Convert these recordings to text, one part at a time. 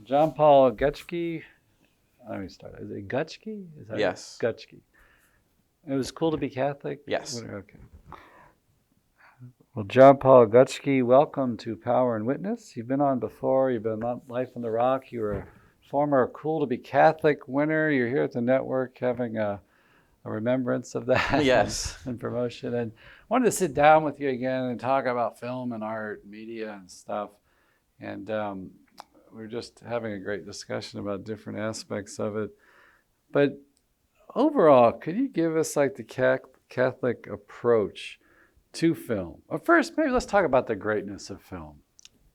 John Paul Gutschke. Let me start. Is it Gutschke? Is that Yes. it? Gutschke. It was cool to be Catholic? Yes. Okay. Well, John Paul Gutschke, welcome to Power and Witness. You've been on before. You've been on Life on the Rock. You were a former Cool to be Catholic winner. You're here at the network having a remembrance of that. Yes. and promotion. And wanted to sit down with you again and talk about film and art, media and stuff. And we're just having a great discussion about different aspects of it. But overall, could you give us like the Catholic approach to film? Well, first, maybe let's talk about the greatness of film.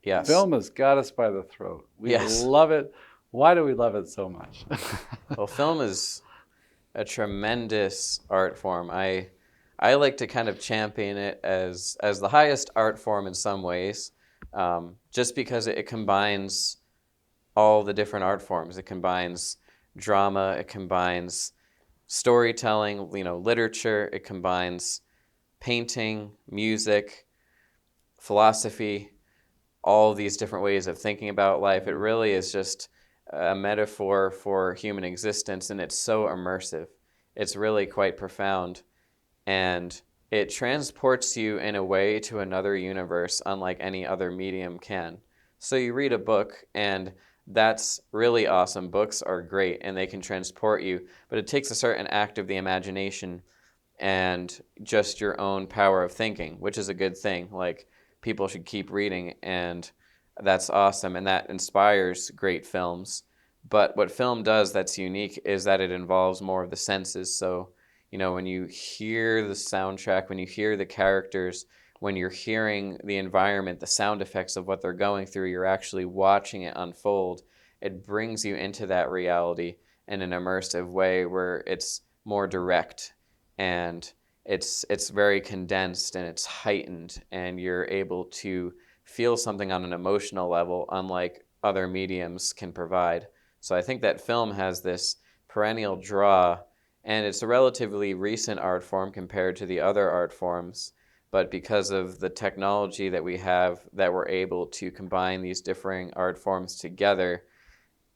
Yes. Film has got us by the throat. We Yes. love it. Why do we love it so much? Well, film is a tremendous art form. I like to kind of champion it as the highest art form in some ways, just because it combines all the different art forms. It combines drama, it combines storytelling, literature, it combines painting, music, philosophy, all these different ways of thinking about life. It really is just a metaphor for human existence, and it's so immersive. It's really quite profound, and it transports you in a way to another universe unlike any other medium can. So you read a book, and that's really awesome. Books are great, and they can transport you, but it takes a certain act of the imagination and just your own power of thinking, which is a good thing. Like, people should keep reading, and that's awesome, and that inspires great films. But what film does that's unique is that it involves more of the senses. So, when you hear the soundtrack, when you hear the characters, when you're hearing the environment, the sound effects of what they're going through, you're actually watching it unfold. It brings you into that reality in an immersive way where it's more direct, and it's very condensed, and it's heightened, and you're able to feel something on an emotional level unlike other mediums can provide. So I think that film has this perennial draw, and it's a relatively recent art form compared to the other art forms. But because of the technology that we have, that we're able to combine these differing art forms together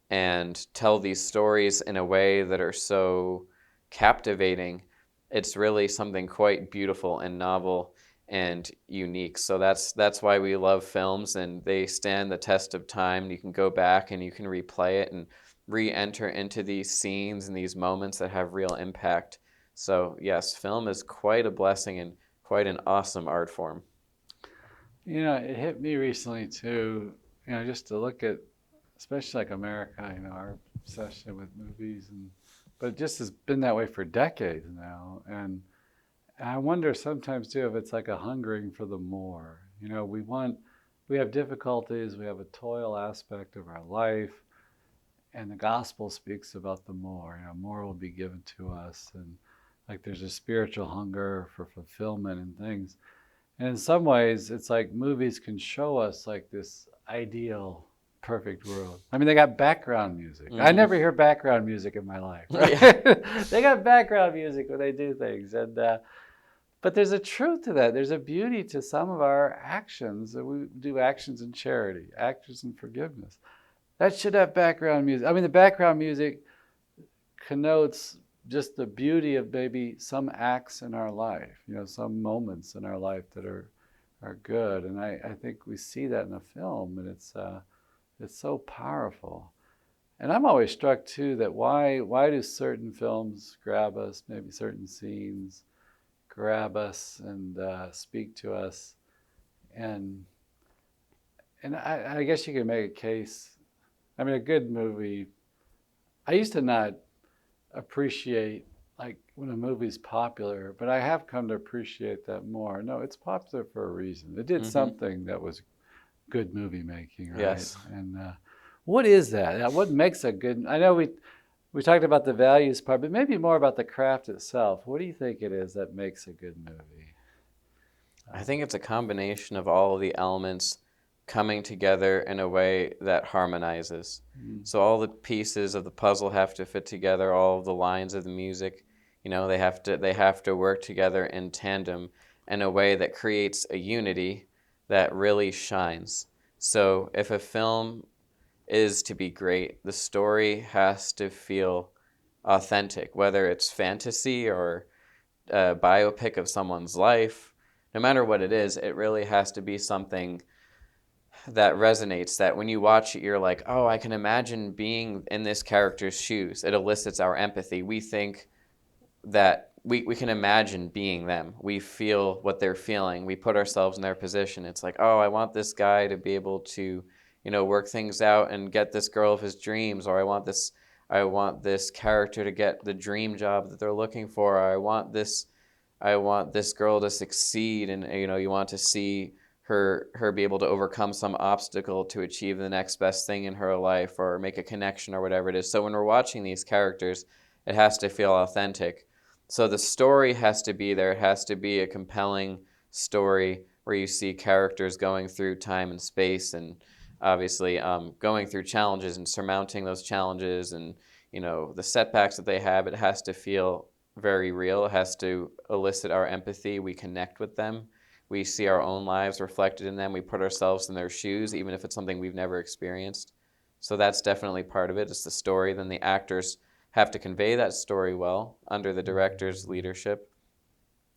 and tell these stories in a way that are so captivating, it's really something quite beautiful and novel and unique. So that's why we love films, and they stand the test of time. You can go back and you can replay it and re-enter into these scenes and these moments that have real impact. So yes, film is quite a blessing and quite an awesome art form. It hit me recently too, just to look at, especially like America, our obsession with movies, but it just has been that way for decades now. And I wonder sometimes too if it's like a hungering for the more. We have difficulties, we have a toil aspect of our life, and the gospel speaks about the more. More will be given to us, and like there's a spiritual hunger for fulfillment and things. And in some ways, it's like movies can show us like this ideal, perfect world. I mean, they got background music. I never hear background music in my life. Right? Yeah. They got background music when they do things, and but there's a truth to that. There's a beauty to some of our actions. We do actions in charity, actions in forgiveness. That should have background music. I mean, the background music connotes just the beauty of maybe some acts in our life, some moments in our life that are good. And I think we see that in a film, and it's so powerful. And I'm always struck too that why do certain films grab us, maybe certain scenes grab us and speak to us, and I guess you can make a case. I mean, a good movie. I used to not appreciate like when a movie's popular, but I have come to appreciate that more. No, it's popular for a reason. It did something that was good movie making, right? Yes. And what is that? What makes a good? I know we talked about the values part, but maybe more about the craft itself. What do you think it is that makes a good movie? I think it's a combination of all of the elements coming together in a way that harmonizes. So all the pieces of the puzzle have to fit together, all of the lines of the music, they have to work together in tandem in a way that creates a unity that really shines. So if a film is to be great, the story has to feel authentic, whether it's fantasy or a biopic of someone's life. No matter what it is, it really has to be something that resonates, that when you watch it, you're like, oh, I can imagine being in this character's shoes. It elicits our empathy. We think that we can imagine being them. We feel what they're feeling. We put ourselves in their position. It's like, oh, I want this guy to be able to, work things out and get this girl of his dreams, or I want this character to get the dream job that they're looking for. Or I want this girl to succeed, and you want to see her be able to overcome some obstacle to achieve the next best thing in her life, or make a connection, or whatever it is. So when we're watching these characters, it has to feel authentic. So the story has to be there. It has to be a compelling story where you see characters going through time and space, and obviously going through challenges and surmounting those challenges, and the setbacks that they have. It has to feel very real. It has to elicit our empathy. We connect with them. We see our own lives reflected in them. We put ourselves in their shoes, even if it's something we've never experienced. So that's definitely part of it. It's the story. Then the actors have to convey that story well under the director's leadership.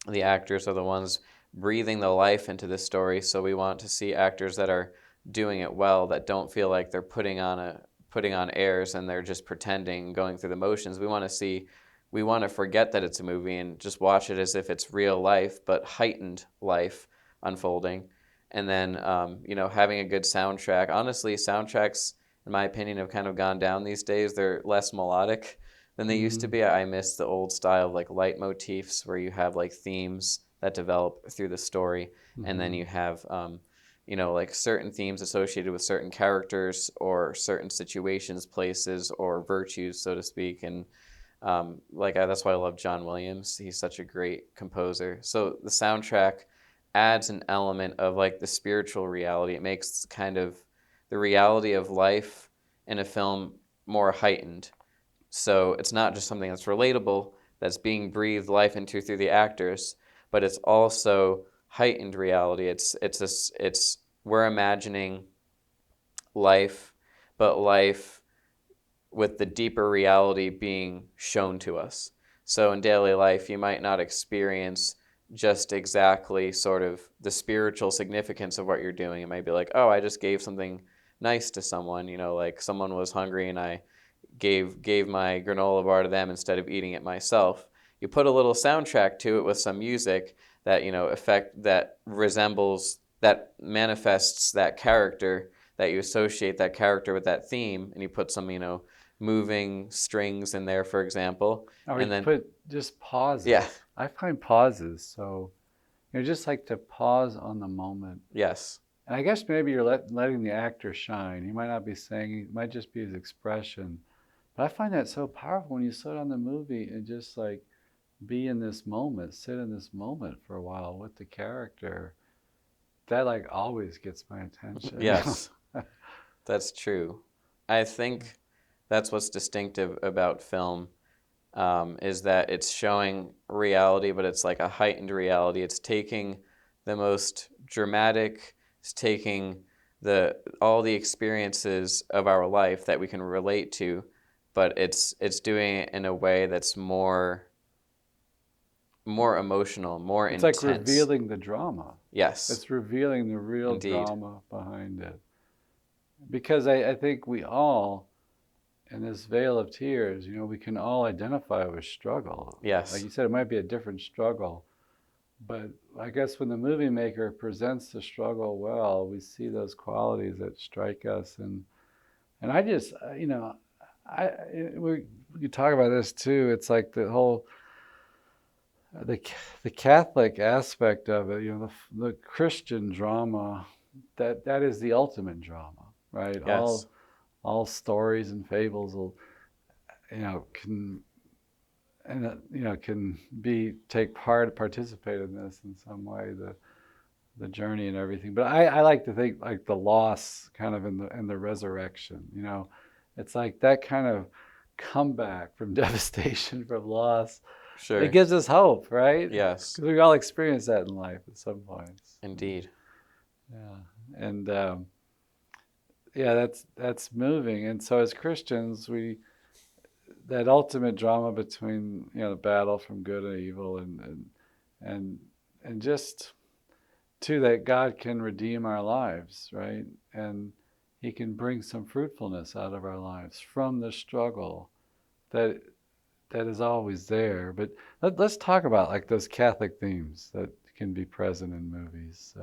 The actors are the ones breathing the life into the story, so we want to see actors that are doing it well, that don't feel like they're putting on airs and they're just pretending, going through the motions. We want to forget that it's a movie and just watch it as if it's real life, but heightened life unfolding. And then, having a good soundtrack. Honestly, soundtracks, in my opinion, have kind of gone down these days. They're less melodic than they used to be. I miss the old style of like leitmotifs, where you have like themes that develop through the story, and then you have like certain themes associated with certain characters or certain situations, places, or virtues, so to speak. And that's why I love John Williams. He's such a great composer. So the soundtrack adds an element of like the spiritual reality. It makes kind of the reality of life in a film more heightened. So it's not just something that's relatable, that's being breathed life into through the actors, but it's also heightened reality. It's we're imagining life, but life with the deeper reality being shown to us. So in daily life, you might not experience just exactly sort of the spiritual significance of what you're doing. It might be like, oh, I just gave something nice to someone, like someone was hungry and I gave my granola bar to them instead of eating it myself. You put a little soundtrack to it with some music that, that resembles, that manifests that character, that you associate that character with that theme, and you put some, moving strings in there, for example. Or and you then put just pauses. Yeah. I find pauses so, just like to pause on the moment. Yes. And I guess maybe you're letting the actor shine. He might not be saying, it might just be his expression. But I find that so powerful when you sit on the movie and just like be in this moment, sit in this moment for a while with the character. That like always gets my attention. Yes. That's true. I think that's what's distinctive about film, is that it's showing reality, but it's like a heightened reality. It's taking the most dramatic, it's taking all the experiences of our life that we can relate to, but it's doing it in a way that's more emotional, more It's intense. like revealing the drama. Yes. It's revealing the real Indeed. drama behind it. Because I think we all, in this veil of tears, we can all identify with struggle. Yes. Like you said, it might be a different struggle. But I guess when the movie maker presents the struggle well, we see those qualities that strike us. And I just, we could talk about this too. It's like the whole, the Catholic aspect of it, the Christian drama, that is the ultimate drama, right? Yes. All stories and fables will, can participate in this in some way, the journey and everything. But I like to think like the loss kind of in the resurrection. It's like that kind of comeback from devastation, from loss. Sure. It gives us hope, right? Yes. Because we all experience that in life at some points. Indeed. Yeah, and yeah, that's moving. And so as Christians, we that ultimate drama between the battle from good and evil, and and just too that God can redeem our lives, right? And He can bring some fruitfulness out of our lives from the struggle that that is always there. But us talk about like those Catholic themes that can be present in movies.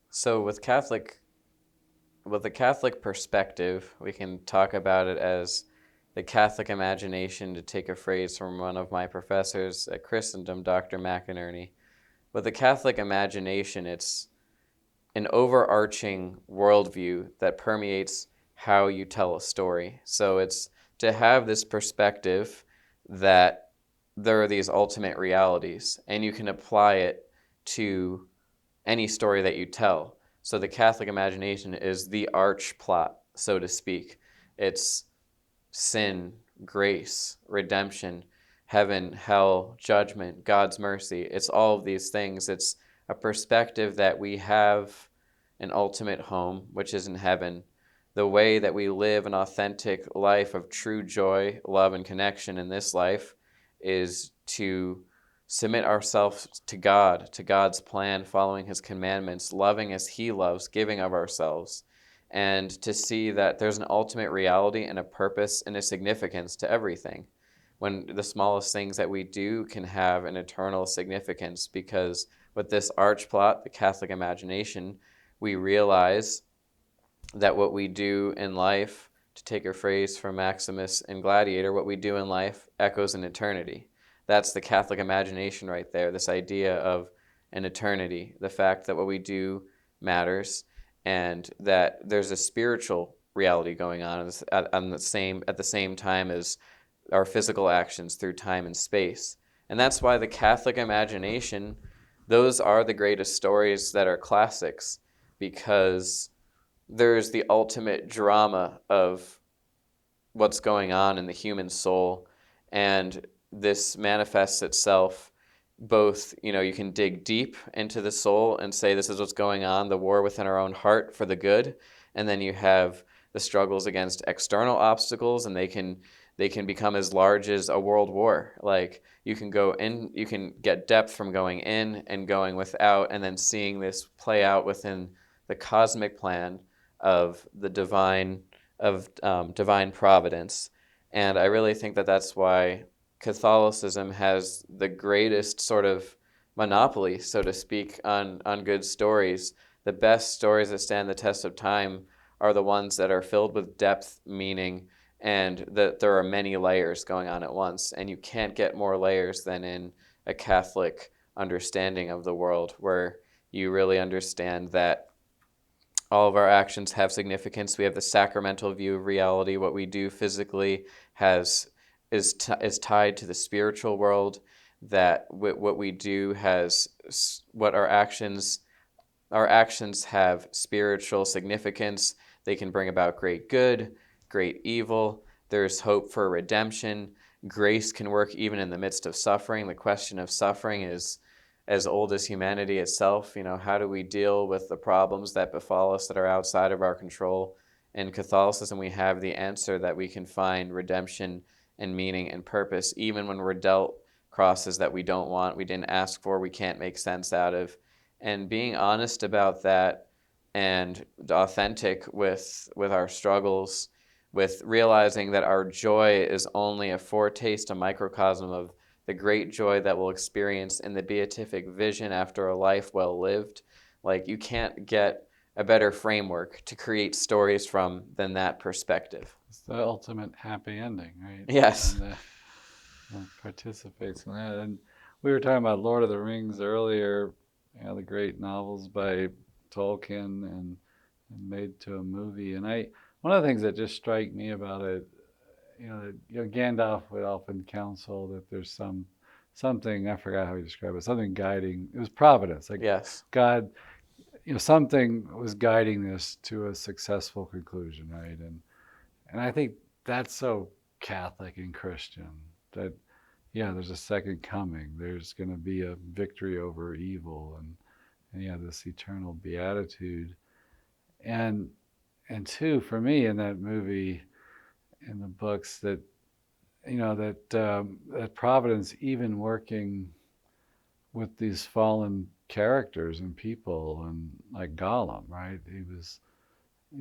So with the Catholic perspective, we can talk about it as the Catholic imagination, to take a phrase from one of my professors at Christendom, Dr. McInerney. With the Catholic imagination, it's an overarching worldview that permeates how you tell a story. So it's to have this perspective that there are these ultimate realities, and you can apply it to any story that you tell. So the Catholic imagination is the arch plot, so to speak. It's sin, grace, redemption, heaven, hell, judgment, God's mercy. It's all of these things. It's a perspective that we have an ultimate home, which is in heaven. The way that we live an authentic life of true joy, love, and connection in this life is to submit ourselves to God, to God's plan, following His commandments, loving as He loves, giving of ourselves, and to see that there's an ultimate reality and a purpose and a significance to everything. When the smallest things that we do can have an eternal significance, because with this arch plot, the Catholic imagination, we realize that what we do in life, to take a phrase from Maximus in Gladiator, what we do in life echoes in eternity. That's the Catholic imagination right there, this idea of an eternity, the fact that what we do matters, and that there's a spiritual reality going on at the same time as our physical actions through time and space. And that's why the Catholic imagination, those are the greatest stories that are classics, because there's the ultimate drama of what's going on in the human soul, and this manifests itself both, you can dig deep into the soul and say this is what's going on, the war within our own heart for the good, and then you have the struggles against external obstacles, and they can become as large as a world war. Like you can get depth from going in and going without, and then seeing this play out within the cosmic plan of the divine providence. And I really think that that's why Catholicism has the greatest sort of monopoly, so to speak, on good stories. The best stories that stand the test of time are the ones that are filled with depth, meaning, and that there are many layers going on at once. And you can't get more layers than in a Catholic understanding of the world, where you really understand that all of our actions have significance. We have the sacramental view of reality. What we do physically is tied to the spiritual world. That what we do what our actions have spiritual significance. They can bring about great good, great evil. There's hope for redemption. Grace can work even in the midst of suffering. The question of suffering is as old as humanity itself. How do we deal with the problems that befall us that are outside of our control? In Catholicism, we have the answer that we can find redemption and meaning and purpose, even when we're dealt crosses that we don't want, we didn't ask for, we can't make sense out of. And being honest about that, and authentic with our struggles, with realizing that our joy is only a foretaste, a microcosm of the great joy that we'll experience in the beatific vision after a life well lived. Like, you can't get a better framework to create stories from than that perspective. It's the ultimate happy ending, right? Yes. And participates in that. And we were talking about Lord of the Rings earlier, the great novels by Tolkien and made to a movie. And one of the things that just strike me about it, Gandalf would often counsel that there's something, I forgot how he described it, something guiding. It was providence, like Yes. God, something was guiding this to a successful conclusion, right? And I think that's so Catholic and Christian, that there's a second coming. There's going to be a victory over evil, and this eternal beatitude. And and two, for me in that movie, in the books, that that providence, even working with these fallen characters and people, and like Gollum, right? He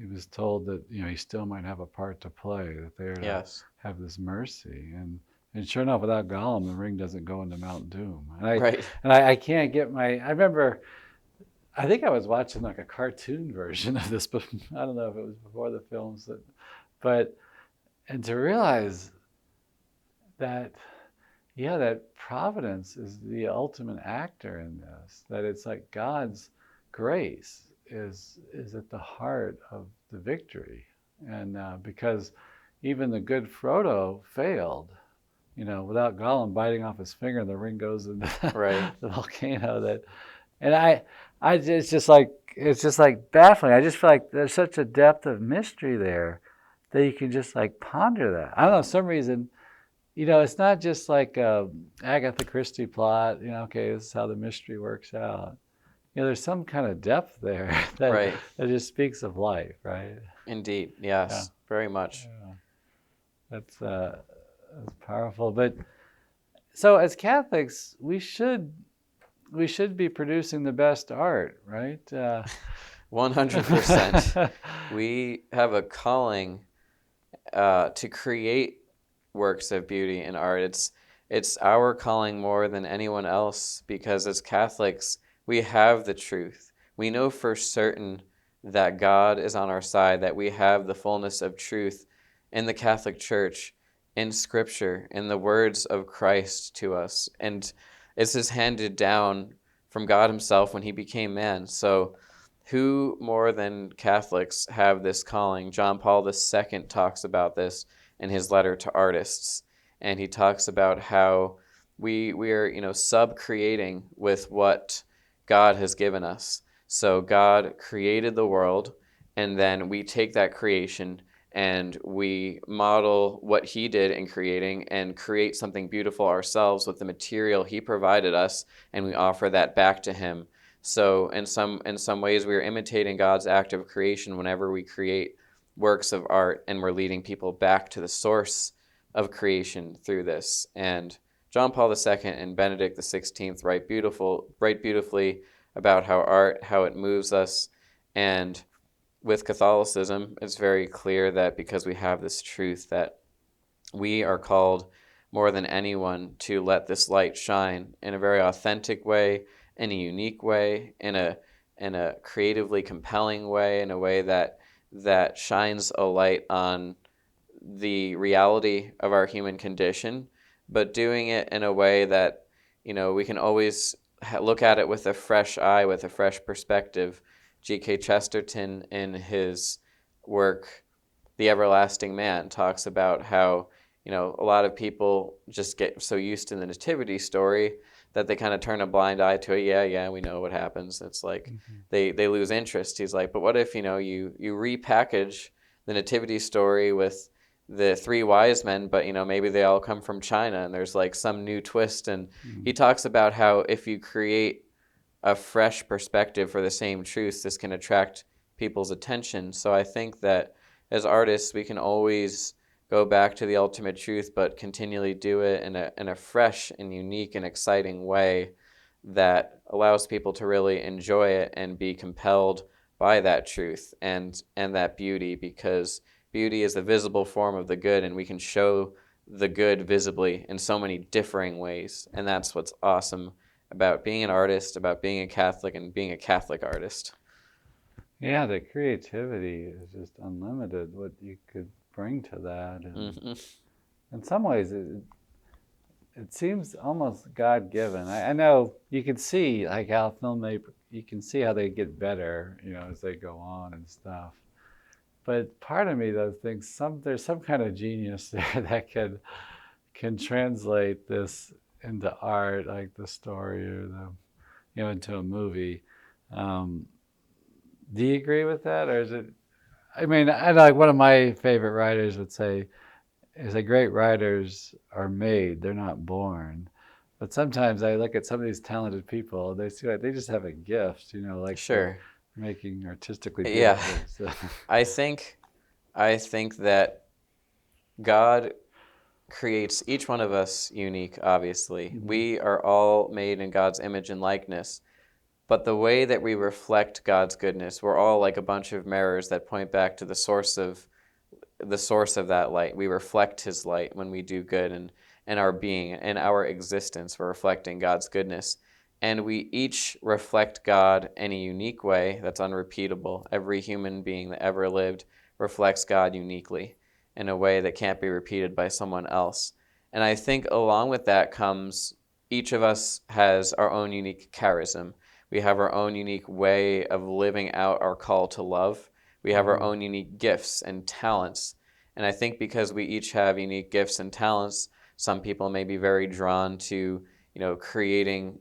was told that he still might have a part to play, that they're to Yes. have this mercy, and sure enough, without Gollum, the ring doesn't go into Mount Doom. And Right. I can't get my. I remember. I think I was watching like a cartoon version of this, but I don't know if it was before the films. But and to realize that, yeah, that providence is the ultimate actor in this. That it's like God's grace is at the heart of the victory, and because even the good Frodo failed, without Gollum biting off his finger, the ring goes into Right. the volcano. And it's just like baffling. I just feel like there's such a depth of mystery there that you can just like ponder that. I don't know, some reason, it's not just like a Agatha Christie plot, okay, this is how the mystery works out. There's some kind of depth there that Right. that just speaks of life, right? Indeed. Yeah. Yes. Very much. Yeah. That's powerful. But so as Catholics, we should be producing the best art, right? 100%. We have a calling to create works of beauty and art. It's our calling more than anyone else, because as Catholics, we have the truth. We know for certain that God is on our side, that we have the fullness of truth in the Catholic Church, in Scripture, in the words of Christ to us. And this is handed down from God himself when he became man. So who more than Catholics have this calling? John Paul II talks about this in his letter to artists, and he talks about how we are sub-creating with what God has given us. So God created the world, and then we take that creation and we model what he did in creating and create something beautiful ourselves with the material he provided us, and we offer that back to him. So in some ways, we are imitating God's act of creation whenever we create works of art, and we're leading people back to the source of creation through this. And John Paul II and Benedict XVI write beautifully about how it moves us. And with Catholicism, it's very clear that because we have this truth, that we are called more than anyone to let this light shine in a very authentic way, in a unique way, in a creatively compelling way, in a way that shines a light on the reality of our human condition, but doing it in a way that we can always look at it with a fresh eye, with a fresh perspective. G.K. Chesterton, in his work The Everlasting Man, talks about how a lot of people just get so used to the nativity story that they kind of turn a blind eye to it. Yeah, we know what happens. It's like they lose interest. He's like, but what if you repackage the nativity story with the three wise men, but maybe they all come from China, and there's like some new twist. And he talks about how if you create a fresh perspective for the same truth, this can attract people's attention. So I think that as artists, we can always go back to the ultimate truth, but continually do it in a fresh and unique and exciting way that allows people to really enjoy it and be compelled by that truth and that beauty, because beauty is the visible form of the good, and we can show the good visibly in so many differing ways. And that's what's awesome about being an artist, about being a Catholic, and being a Catholic artist. Yeah, the creativity is just unlimited, what you could bring to that. And in some ways, it seems almost God-given. I know you can see like how you can see how they get better, as they go on and stuff. But part of me, though, thinks there's some kind of genius there that can translate this into art, like the story or into a movie. Do you agree with that, or is it? I mean, I like one of my favorite writers would say, is that great writers are made; they're not born. But sometimes I look at some of these talented people; they seem like they just have a gift, like Sure. making artistically Yeah, beautiful. So. I think that God creates each one of us unique, obviously. Mhm. We are all made in God's image and likeness. But the way that we reflect God's goodness, we're all like a bunch of mirrors that point back to the source of that light. We reflect his light when we do good, and our being and our existence, we're reflecting God's goodness. And we each reflect God in a unique way that's unrepeatable. Every human being that ever lived reflects God uniquely in a way that can't be repeated by someone else. And I think along with that comes each of us has our own unique charism. We have our own unique way of living out our call to love. We have our Mhm. own unique gifts and talents. And I think because we each have unique gifts and talents, some people may be very drawn to, creating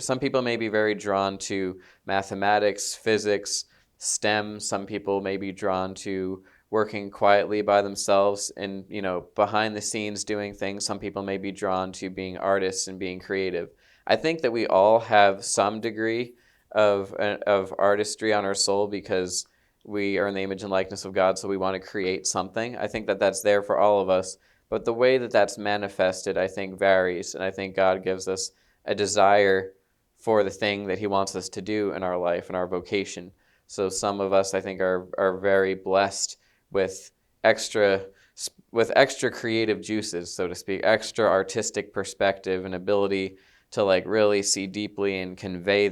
some people may be very drawn to mathematics, physics, STEM. Some people may be drawn to working quietly by themselves and, behind the scenes doing things. Some people may be drawn to being artists and being creative. I think that we all have some degree of artistry on our soul because we are in the image and likeness of God, so we want to create something. I think that that's there for all of us, but the way that that's manifested, I think, varies, and I think God gives us a desire for the thing that he wants us to do in our life and our vocation. So some of us, I think, are very blessed with extra extra creative juices, so to speak, extra artistic perspective and ability to like really see deeply and convey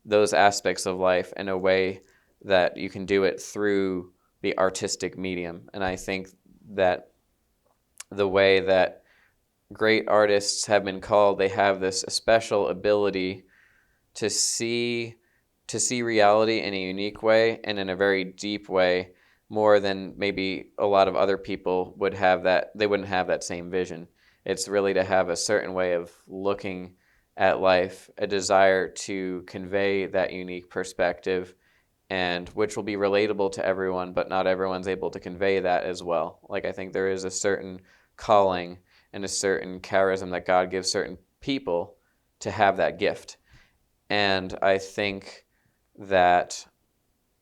those aspects of life in a way that you can do it through the artistic medium. And I think that the way that great artists have been called, they have this special ability to see reality in a unique way and in a very deep way, more than maybe a lot of other people would have. That they wouldn't have that same vision. It's really to have a certain way of looking at life, a desire to convey that unique perspective, and which will be relatable to everyone, but not everyone's able to convey that as well. Like, I think there is a certain calling and a certain charism that God gives certain people to have that gift. And that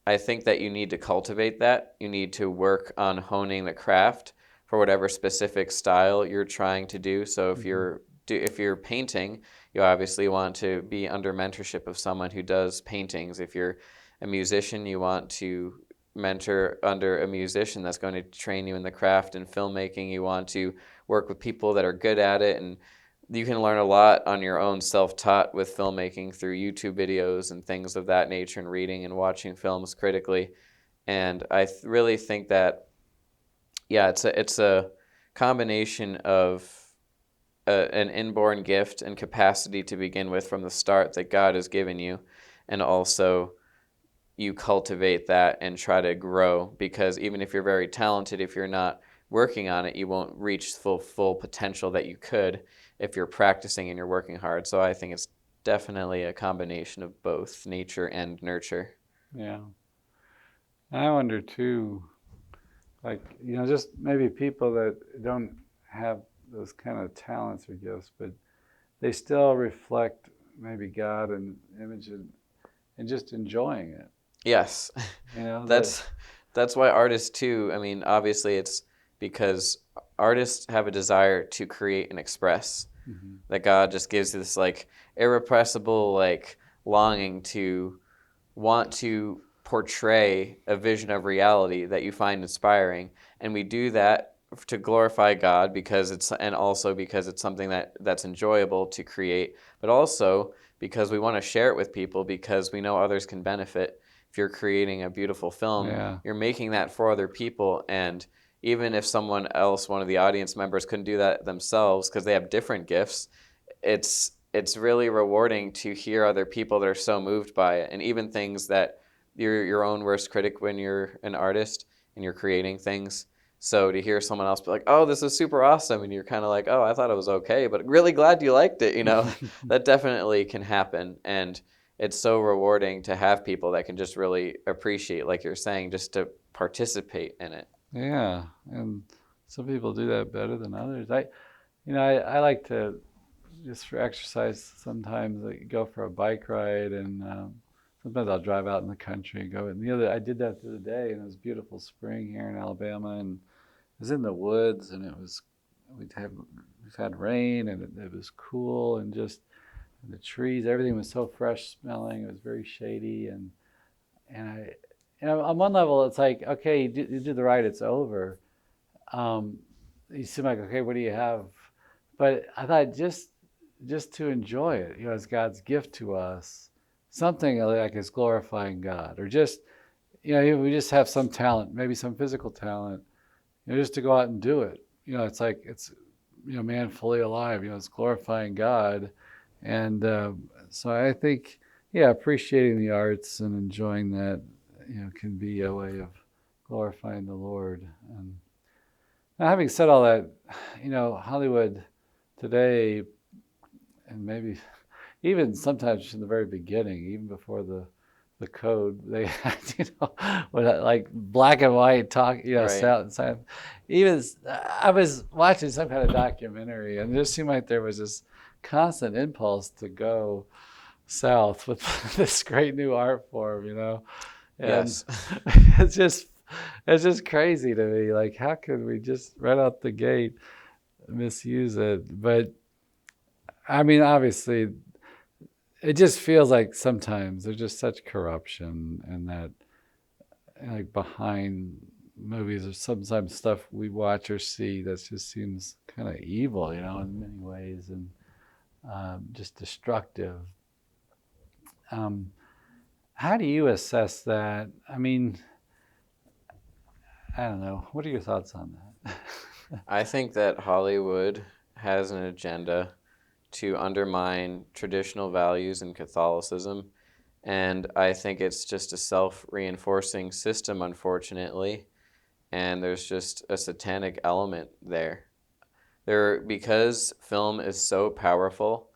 I think that you need to cultivate that. You need to work on honing the craft for whatever specific style you're trying to do. So Mhm. if you're painting, you obviously want to be under mentorship of someone who does paintings. If you're a musician, you want to mentor under a musician that's going to train you in the craft. And filmmaking, you want to work with people that are good at it, and you can learn a lot on your own self-taught with filmmaking through YouTube videos and things of that nature, and reading and watching films critically. And I really think that, yeah, it's a combination of an inborn gift and capacity to begin with from the start that God has given you, and also you cultivate that and try to grow, because even if you're very talented, if you're not working on it, you won't reach full potential that you could if you're practicing and you're working hard. So I think it's definitely a combination of both nature and nurture. Yeah. I wonder too, like, just maybe people that don't have those kind of talents or gifts, but they still reflect maybe God and image and just enjoying it. Yes. That. That's why artists too, I mean, obviously it's because artists have a desire to create and express, Mhm. that God just gives this like irrepressible like longing to want to portray a vision of reality that you find inspiring. And we do that to glorify God, because and also because it's something that's enjoyable to create, but also because we want to share it with people, because we know others can benefit. If you're creating a beautiful film, Yeah. you're making that for other people. And even if someone else, one of the audience members, couldn't do that themselves because they have different gifts, it's really rewarding to hear other people that are so moved by it. And even things that you're your own worst critic when you're an artist and you're creating things. So to hear someone else be like, "Oh, this is super awesome," and you're kind of like, "Oh, I thought it was okay, but really glad you liked it," that definitely can happen. And it's so rewarding to have people that can just really appreciate, like you're saying, just to participate in it. Yeah, and some people do that better than others. I like to just for exercise sometimes like, go for a bike ride, and sometimes I'll drive out in the country and go. And I did that the other day, and it was beautiful spring here in Alabama, and it was in the woods, and we've had rain, and it was cool, and just the trees, everything was so fresh smelling. It was very shady, and on one level, it's like, okay, you did the ride, it's over. You seem like, okay, what do you have? But I thought just to enjoy it, as God's gift to us, something like it's glorifying God, or just, we just have some talent, maybe some physical talent, just to go out and do it. It's like man fully alive. It's glorifying God, and so I think, appreciating the arts and enjoying that, can be a way of glorifying the Lord. And now, having said all that, Hollywood today, and maybe even sometimes in the very beginning, even before the code, they had, like black and white talk, Right. sound. Even I was watching some kind of documentary, and it just seemed like there was this constant impulse to go south with this great new art form, and Yes. it's just crazy to me. Like, how could we just right out the gate misuse it? But I mean, obviously, it just feels like sometimes there's just such corruption, and that, like, behind movies, or sometimes stuff we watch or see that just seems kind of evil, in many ways, and just destructive. How do you assess that? I mean, I don't know. What are your thoughts on that? I think that Hollywood has an agenda to undermine traditional values in Catholicism. And I think it's just a self-reinforcing system, unfortunately. And there's just a satanic element there. Because film is so powerful,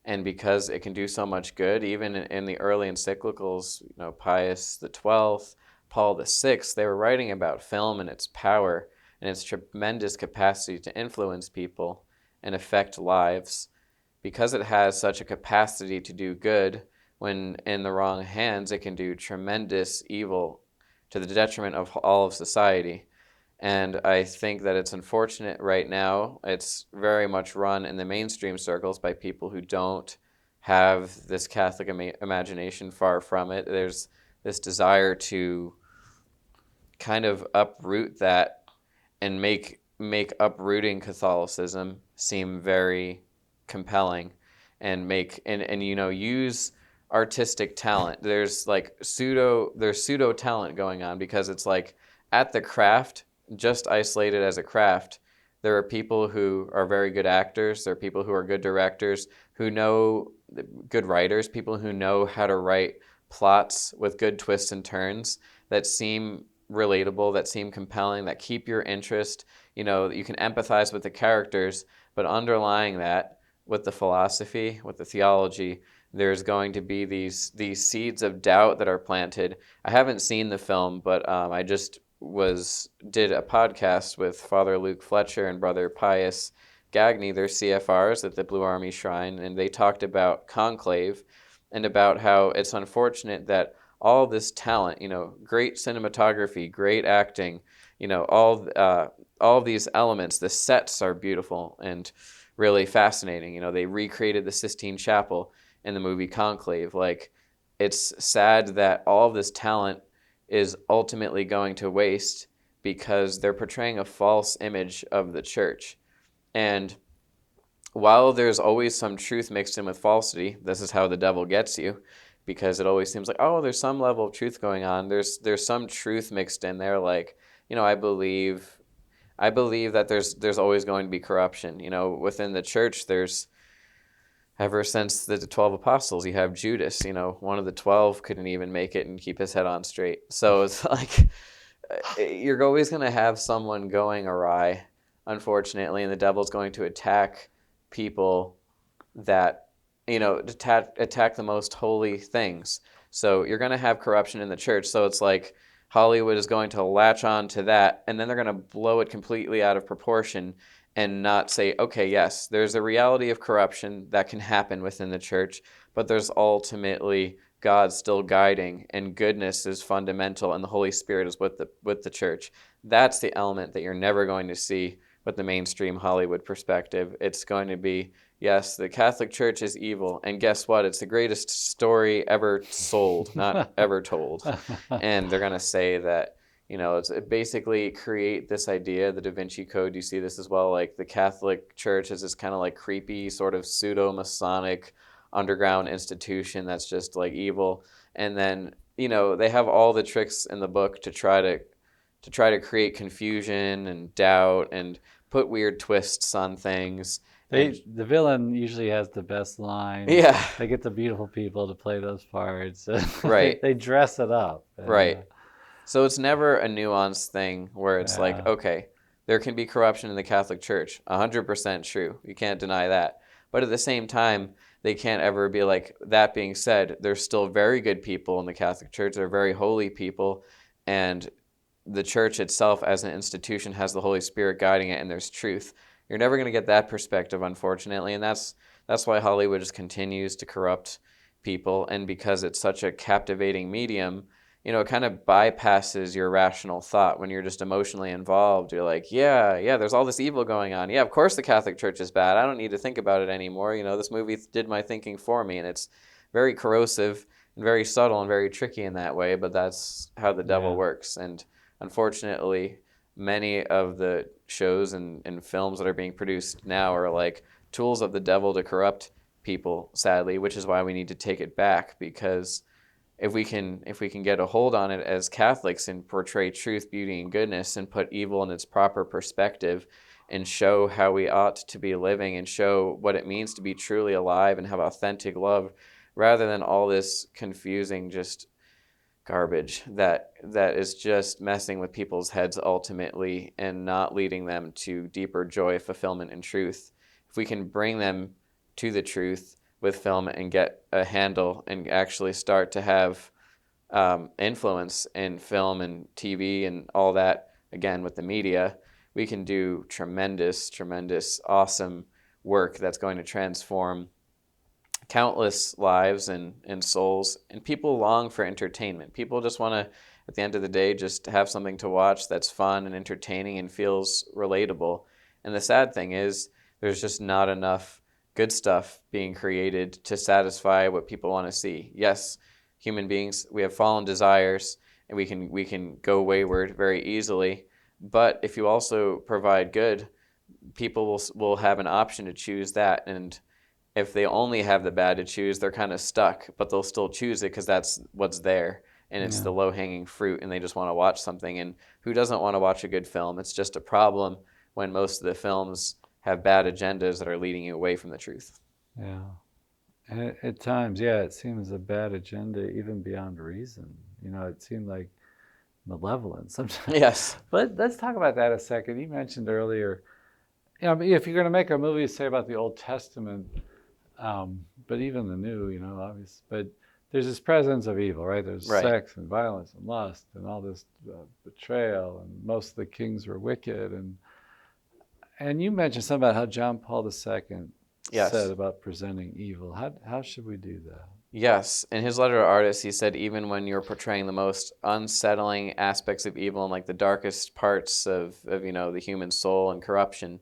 and because it can do so much good, even in the early encyclicals, Pius XII, Paul VI, they were writing about film and its power and its tremendous capacity to influence people and affect lives. Because it has such a capacity to do good, when in the wrong hands, it can do tremendous evil to the detriment of all of society. And I think that it's unfortunate right now. It's very much run in the mainstream circles by people who don't have this Catholic imagination. Far from it. There's this desire to kind of uproot that and make uprooting Catholicism seem very compelling, and use artistic talent. There's pseudo talent going on, because it's like, at the craft, just isolated as a craft, there are people who are very good actors, there are people who are good directors, good writers, people who know how to write plots with good twists and turns that seem relatable, that seem compelling, that keep your interest. You can empathize with the characters, but underlying that, with the philosophy, with the theology, there's going to be these seeds of doubt that are planted. I haven't seen the film, but I just did a podcast with Father Luke Fletcher and Brother Pius Gagny. They're CFRs at the Blue Army Shrine, and they talked about Conclave and about how it's unfortunate that all this talent, great cinematography, great acting, all these elements, the sets are beautiful and really fascinating. They recreated the Sistine Chapel in the movie Conclave. Like, it's sad that all of this talent is ultimately going to waste because they're portraying a false image of the church. And while there's always some truth mixed in with falsity, this is how the devil gets you, because it always seems like, oh, there's some level of truth going on. There's some truth mixed in there. Like, I believe that there's always going to be corruption. Within the church, there's, ever since the 12 apostles, you have Judas. One of the 12 couldn't even make it and keep his head on straight. So it's like, you're always going to have someone going awry, unfortunately, and the devil's going to attack people that, attack the most holy things. So you're going to have corruption in the church. So it's like Hollywood is going to latch on to that, and then they're going to blow it completely out of proportion and not say, okay, yes, there's a reality of corruption that can happen within the church, but there's ultimately God's still guiding, and goodness is fundamental, and the Holy Spirit is with the church. That's the element that you're never going to see with the mainstream Hollywood perspective. It's going to be, yes, the Catholic Church is evil, and guess what? It's the greatest story ever sold, not ever told. And they're going to say that, it basically create this idea, the Da Vinci Code, you see this as well, like the Catholic Church is this kind of like creepy sort of pseudo-Masonic underground institution that's just like evil. And then, they have all the tricks in the book to try to create confusion and doubt and put weird twists on things. The villain usually has the best line. Yeah. They get the beautiful people to play those parts. Right. They dress it up. Right. So it's never a nuanced thing where it's like, okay, there can be corruption in the Catholic Church. 100% true. You can't deny that. But at the same time, they can't ever be like, that being said, there's still very good people in the Catholic Church. They're very holy people. And the church itself as an institution has the Holy Spirit guiding it, and there's truth. You're never going to get that perspective, unfortunately. And that's why Hollywood just continues to corrupt people. And because it's such a captivating medium, it kind of bypasses your rational thought. When you're just emotionally involved, you're like, yeah, there's all this evil going on. Yeah, of course the Catholic Church is bad. I don't need to think about it anymore. This movie did my thinking for me. And it's very corrosive and very subtle and very tricky in that way, but that's how the devil works. And unfortunately, many of the shows and films that are being produced now are like tools of the devil to corrupt people, sadly, which is why we need to take it back, because if we can get a hold on it as Catholics and portray truth, beauty, and goodness, and put evil in its proper perspective, and show how we ought to be living, and show what it means to be truly alive and have authentic love, rather than all this confusing just garbage that is just messing with people's heads ultimately and not leading them to deeper joy, fulfillment, and truth. If we can bring them to the truth with film and get a handle and actually start to have influence in film and TV and all that, again, with the media, we can do tremendous, awesome work that's going to transform countless lives and souls. And people long for entertainment. People just want to, at the end of the day, just have something to watch that's fun and entertaining and feels relatable. And the sad thing is, there's just not enough good stuff being created to satisfy what people want to see. Yes, human beings, we have fallen desires, and we can go wayward very easily. But if you also provide good, people will have an option to choose that. And if they only have the bad to choose, they're kind of stuck, but they'll still choose it because that's what's there. And it's the low-hanging fruit, and they just want to watch something. And who doesn't want to watch a good film? It's just a problem when most of the films have bad agendas that are leading you away from the truth. Yeah. And at times, it seems a bad agenda even beyond reason. It seemed like malevolent sometimes. Yes. But let's talk about that a second. You mentioned earlier, if you're going to make a movie, say, about the Old Testament, but even the New, obviously, but there's this presence of evil, right? There's sex and violence and lust and all this betrayal, and most of the kings were wicked. And you mentioned something about how John Paul II said about presenting evil. How should we do that? Yes. In his letter to artists, he said, even when you're portraying the most unsettling aspects of evil and like the darkest parts of the human soul and corruption,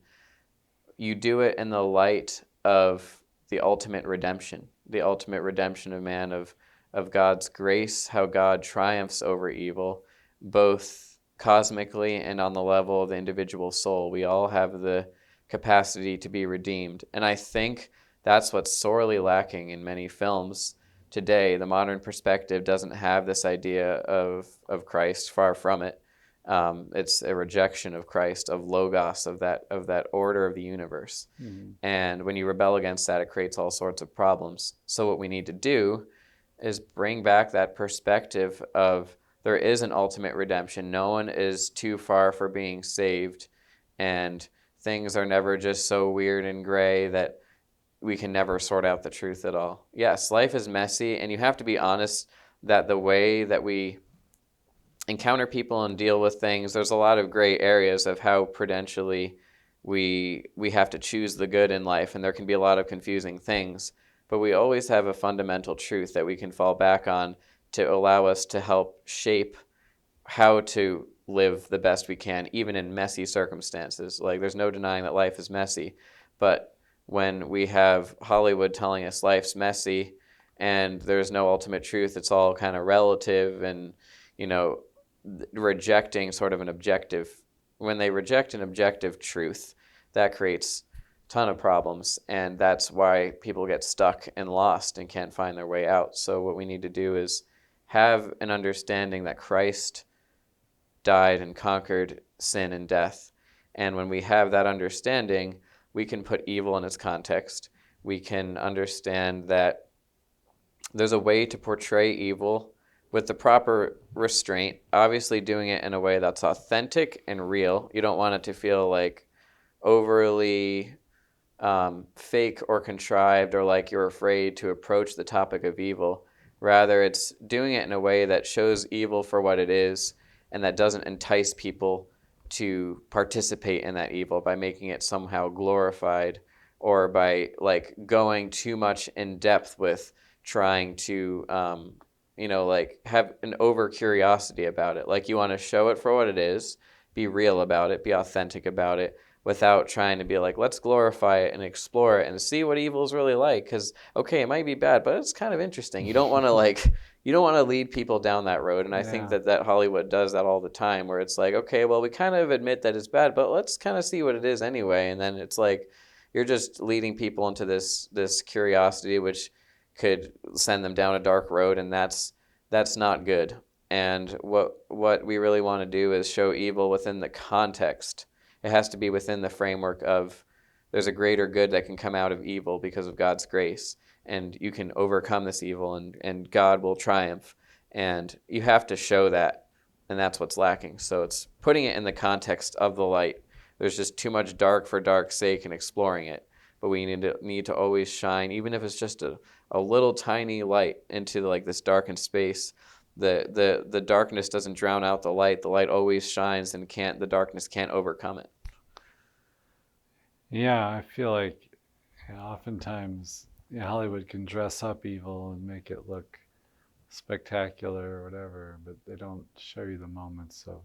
you do it in the light of the ultimate redemption of man, of God's grace, how God triumphs over evil, both cosmically and on the level of the individual soul. We all have the capacity to be redeemed. And I think that's what's sorely lacking in many films today. The modern perspective doesn't have this idea of Christ, far from it. It's a rejection of Christ, of Logos, of that order of the universe. Mm-hmm. And when you rebel against that, it creates all sorts of problems. So what we need to do is bring back that perspective of there is an ultimate redemption. No one is too far for being saved, and things are never just so weird and gray that we can never sort out the truth at all. Yes, life is messy, and you have to be honest that the way that we encounter people and deal with things, there's a lot of gray areas of how prudentially we have to choose the good in life, and there can be a lot of confusing things. but we always have a fundamental truth that we can fall back on to allow us to help shape how to live the best we can, even in messy circumstances. Like, there's no denying that life is messy, but when we have Hollywood telling us life's messy and there's no ultimate truth, it's all kind of relative, and, you know, rejecting sort of an objective, when they reject an objective truth, that creates a ton of problems, and that's why people get stuck and lost and can't find their way out. So what we need to do is have an understanding that Christ died and conquered sin and death. And when we have that understanding, we can put evil in its context. We can understand that there's a way to portray evil with the proper restraint, obviously doing it in a way that's authentic and real. You don't want it to feel like overly fake or contrived, or like you're afraid to approach the topic of evil. Rather, it's doing it in a way that shows evil for what it is, and that doesn't entice people to participate in that evil by making it somehow glorified, or by like going too much in depth with trying to like have an over curiosity about it. Like, you want to show it for what it is, be real about it, be authentic about it, without trying to be like, let's glorify it and explore it and see what evil is really like. Because, okay, it might be bad, but it's kind of interesting. You don't want to you don't want to lead people down that road. And I think that Hollywood does that all the time, where it's like, okay, well, we kind of admit that it's bad, but let's kind of see what it is anyway. And then it's like, you're just leading people into this curiosity, which could send them down a dark road, and that's not good. And what we really want to do is show evil within the context. It has to be within the framework of, there's a greater good that can come out of evil because of God's grace, and you can overcome this evil, and God will triumph. And you have to show that, and that's what's lacking. So it's putting it in the context of the light. There's just too much dark for dark's sake and exploring it. But we need to always shine, even if it's just a little tiny light into like this darkened space. The darkness doesn't drown out the light. The light always shines, and the darkness can't overcome it. Yeah, I feel like oftentimes Hollywood can dress up evil and make it look spectacular or whatever, but they don't show you the moments of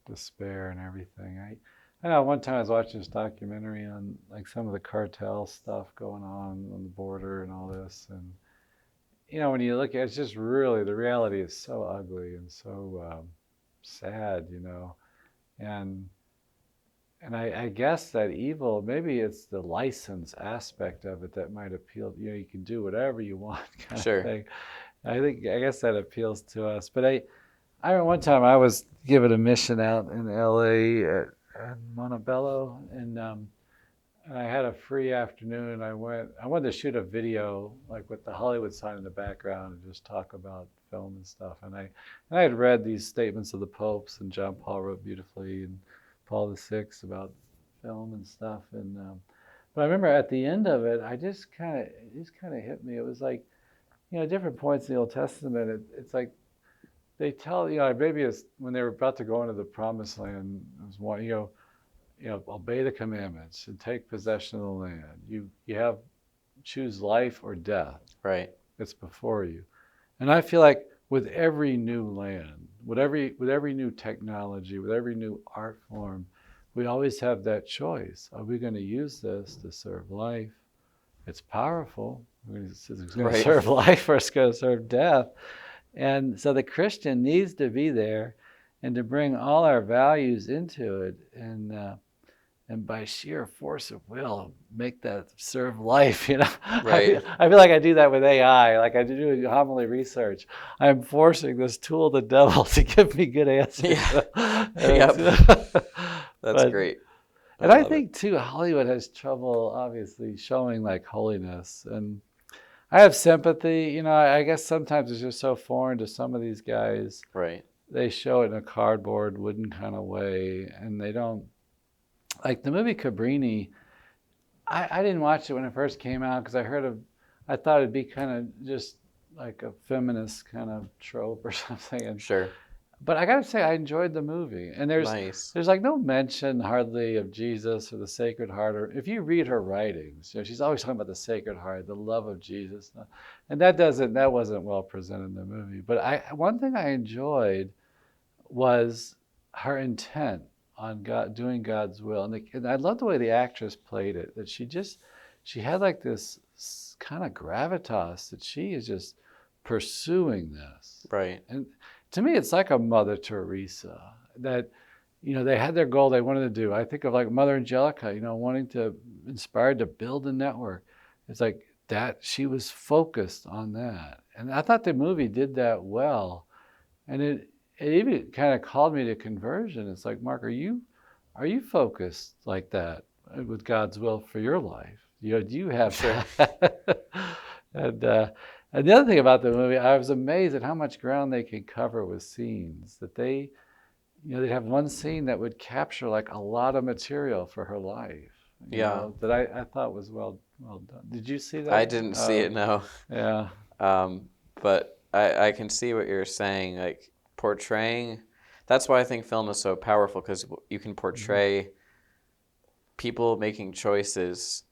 despair and everything. I know one time I was watching this documentary on like some of the cartel stuff going on the border and all this, and when you look at it, it's just really, the reality is so ugly and so sad, and I guess that evil, maybe it's the license aspect of it that might appeal. You can do whatever you want, kind Sure. of thing. I guess that appeals to us. But I remember one time I was given a mission out in LA at Montebello, and I had a free afternoon. I wanted to shoot a video like with the Hollywood sign in the background and just talk about film and stuff. And I had read these statements of the popes, and John Paul wrote beautifully, and Paul VI about film and stuff. And but I remember at the end of it, it just kind of hit me. It was like, different points in the Old Testament. It's like they tell maybe it's when they were about to go into the Promised Land. It was one, obey the commandments and take possession of the land. You have choose life or death. Right. It's before you. And I feel like with every new land, with every new technology, with every new art form, we always have that choice. Are we going to use this to serve life? It's powerful. It's going to serve life, or it's going to serve death. And so the Christian needs to be there and to bring all our values into it, and by sheer force of will, make that serve life. Right. I feel like I do that with AI. Like I do homily research. I'm forcing this tool, the devil, to give me good answers. Yeah. Yep. That's great. I think too, Hollywood has trouble, obviously, showing like holiness. And I have sympathy. I guess sometimes it's just so foreign to some of these guys. Right. They show it in a cardboard, wooden kind of way, and they don't. Like the movie Cabrini, I didn't watch it when it first came out because I thought it'd be kind of just like a feminist kind of trope or something. Sure. but I gotta say, I enjoyed the movie. And Nice. there's like no mention hardly of Jesus or the Sacred Heart. Or if you read her writings, she's always talking about the Sacred Heart, the love of Jesus, and that wasn't well presented in the movie. But one thing I enjoyed was her intent on God doing God's will, and I love the way the actress played it. That she had like this kind of gravitas that she is just pursuing this. Right. And to me, it's like a Mother Teresa that, they had their goal they wanted to do. I think of like Mother Angelica, wanting to inspired to build a network. It's like that she was focused on that. And I thought the movie did that well. And it even kind of called me to conversion. It's like, Mark, are you focused like that with God's will for your life? Do you have Sure. that? and and the other thing about the movie, I was amazed at how much ground they can cover with scenes. That they'd have one scene that would capture like a lot of material for her life. Yeah. That I thought was well done. Did you see I that? didn't see it, no. Yeah. But I can see what you're saying, like portraying. That's why I think film is so powerful, because you can portray people making choices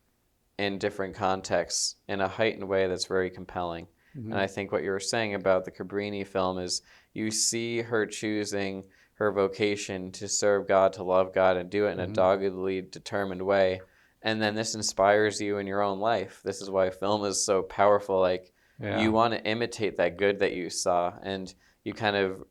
in different contexts in a heightened way that's very compelling. Mm-hmm. And I think what you were saying about the Cabrini film is you see her choosing her vocation to serve God, to love God, and do it in a doggedly determined way. And then this inspires you in your own life. This is why film is so powerful. Like, you want to imitate that good that you saw, and you kind of,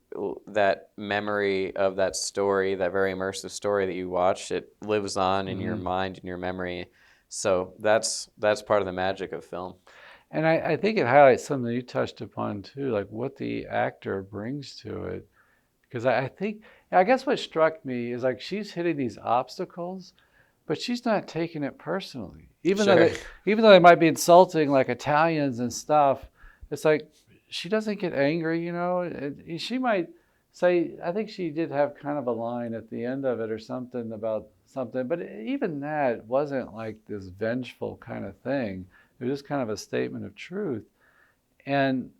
that memory of that story, that very immersive story that you watched, it lives on in your mind and your memory. So that's part of the magic of film. And I think it highlights something you touched upon too, like what the actor brings to it. Because I guess what struck me is like she's hitting these obstacles, but she's not taking it personally. Sure. Even though they might be insulting like Italians and stuff, it's like she doesn't get angry, She might say, I think she did have kind of a line at the end of it or something about something, but even that wasn't like this vengeful kind of thing. It was just kind of a statement of truth. And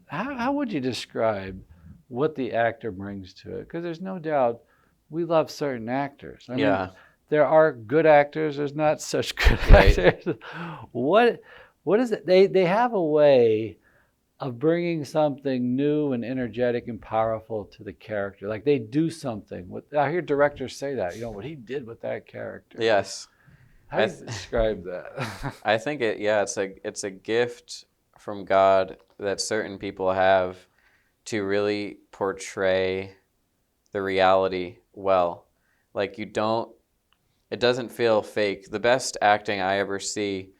how would you describe what the actor brings to it? Because there's no doubt we love certain actors. I mean, there are good actors. There's not such good actors. What is it? They have a way of bringing something new and energetic and powerful to the character. Like they do something. I hear directors say that. What he did with that character. Yes. How do you describe that? I think it's a gift from God that certain people have to really portray the reality well. Like it doesn't feel fake. The best acting I ever see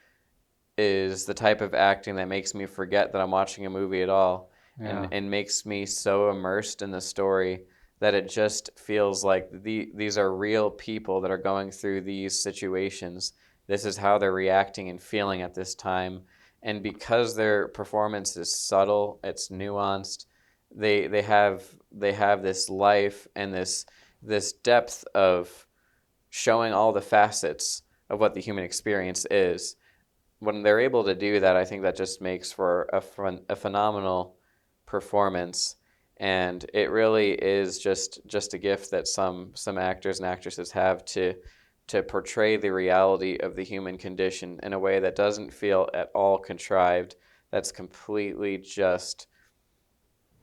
is the type of acting that makes me forget that I'm watching a movie at all, and makes me so immersed in the story that it just feels like these are real people that are going through these situations. This is how they're reacting and feeling at this time. And because their performance is subtle, it's nuanced, they have this life and this depth of showing all the facets of what the human experience is. When they're able to do that, I think that just makes for a phenomenal performance. And it really is just a gift that some actors and actresses have to portray the reality of the human condition in a way that doesn't feel at all contrived. That's completely just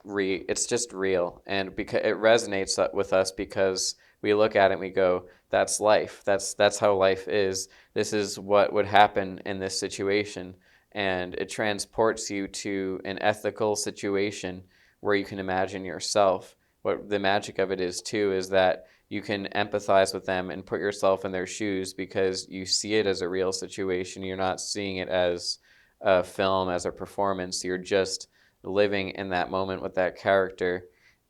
it's just real, and because it resonates with us, because we look at it and we go, that's life. That's how life is. This is what would happen in this situation, and it transports you to an ethical situation where you can imagine yourself. What the magic of it is too is that you can empathize with them and put yourself in their shoes, because you see it as a real situation. You're not seeing it as a film, as a performance. You're just living in that moment with that character.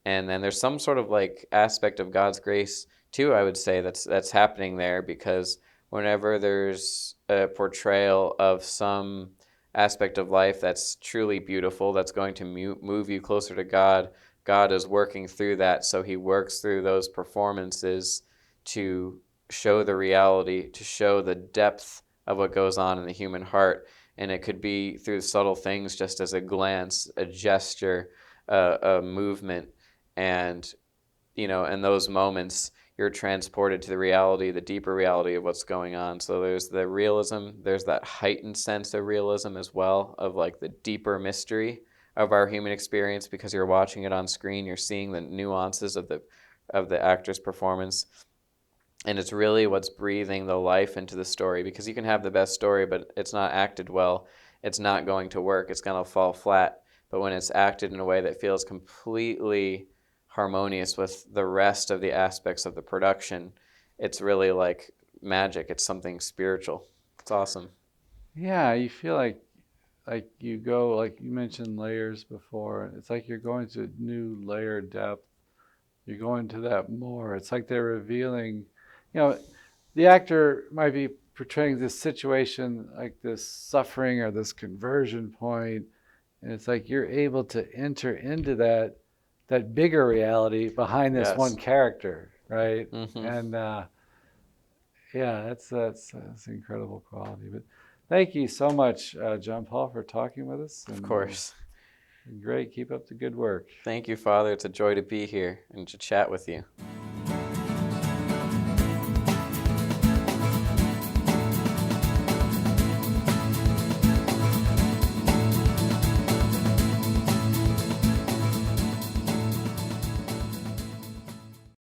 And then there's some sort of like aspect of God's grace too, I would say, that's happening there, because whenever there's a portrayal of some aspect of life that's truly beautiful, that's going to move you closer to God, God is working through that. So he works through those performances to show the reality, to show the depth of what goes on in the human heart. And it could be through subtle things, just as a glance, a gesture, a movement, and in those moments, you're transported to the reality, the deeper reality of what's going on. So there's the realism, there's that heightened sense of realism as well, of like the deeper mystery of our human experience, because you're watching it on screen, you're seeing the nuances of the actor's performance. And it's really what's breathing the life into the story, because you can have the best story, but it's not acted well, it's not going to work, it's going to fall flat. But when it's acted in a way that feels completely harmonious with the rest of the aspects of the production, it's really like magic. It's something spiritual. It's awesome. Yeah, you feel like you go, like you mentioned layers before. It's like you're going to new layer depth. You're going to that more. It's like they're revealing, the actor might be portraying this situation like this suffering or this conversion point, and it's like you're able to enter into that bigger reality behind this one Yes. character, right? Hmm. And yeah, that's incredible quality. But thank you so much, John Paul, for talking with us, Of and course. great. Keep up the good work. Thank you, Father. It's a joy to be here and to chat with you.